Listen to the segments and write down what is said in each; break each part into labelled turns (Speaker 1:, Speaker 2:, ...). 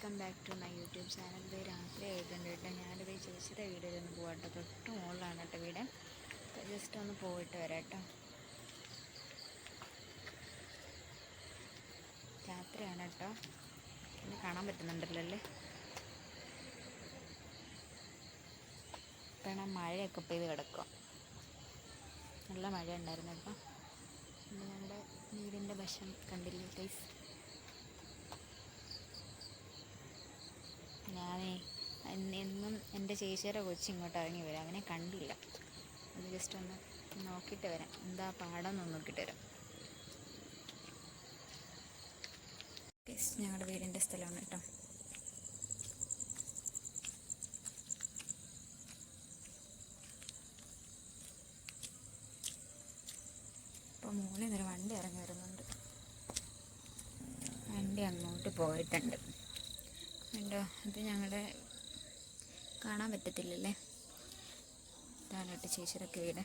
Speaker 1: Welcome back to my YouTube channel. ഇത് രാത്രി ആയിട്ടുണ്ട് കേട്ടോ. ഞാനിത് ചേച്ചിയുടെ വീട്ടിലൊന്ന് പോകട്ടെ. തൊട്ട് മുകളിലാണ് കേട്ടോ വീട്. ജസ്റ്റ് ഒന്ന് പോയിട്ട് വരാം കേട്ടോ. രാത്രിയാണ് കേട്ടോ. പിന്നെ കാണാൻ പറ്റുന്നുണ്ടല്ലോ അല്ലേ. ഇപ്പം മഴയൊക്കെ പെയ്ത് കിടക്കുക. നല്ല മഴ ഉണ്ടായിരുന്നു കേട്ടോ. പിന്നെ ഞങ്ങളുടെ വീടിൻ്റെ വശം കണ്ടില്ലേ ഗൈസ്. ഞാനേ എന്നും എൻ്റെ ചേച്ചിയുടെ കൊച്ചി ഇങ്ങോട്ട് ഇറങ്ങി വരാം. അവനെ കണ്ടില്ല. അത് ജസ്റ്റ് ഒന്ന് നോക്കിയിട്ട് വരാം. എന്താ പാടമെന്ന് നോക്കിയിട്ട് വരാം. ഞങ്ങളുടെ വീടിൻ്റെ സ്ഥലമാണ് കേട്ടോ. ഇപ്പോൾ മുകളിൽ നിന്നൊരു വണ്ടി ഇറങ്ങി വരുന്നുണ്ട്. വണ്ടി അങ്ങോട്ട് പോയിട്ടുണ്ട്. ഉണ്ടോ? ഇത് ഞങ്ങളുടെ കാണാൻ പറ്റത്തില്ലല്ലേ. ഇതാണ് കേട്ടോ ചേച്ചിയൊക്കെ വീട്.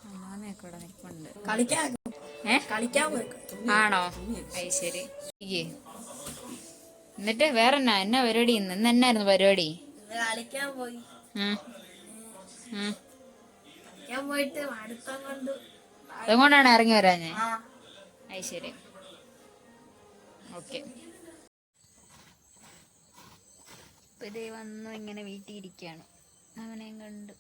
Speaker 1: അമ്മാമയൊക്കെ ഇവിടെ നിൽപ്പുണ്ട്. ആണോ? അത് ശരി. എന്നിട്ട് വേറെ എന്നാ പരിപാടി? ഇന്ന് എന്നായിരുന്നു പരിപാടി? അതുകൊണ്ടാണ് ഇറങ്ങി വരാഞ്ഞേ. അത് ശരി. ഓക്കെ. ഇപ്പം ഇതേ വന്നു ഇങ്ങനെ വീട്ടിൽ ഇരിക്കുകയാണ്. അവനെയും കണ്ട്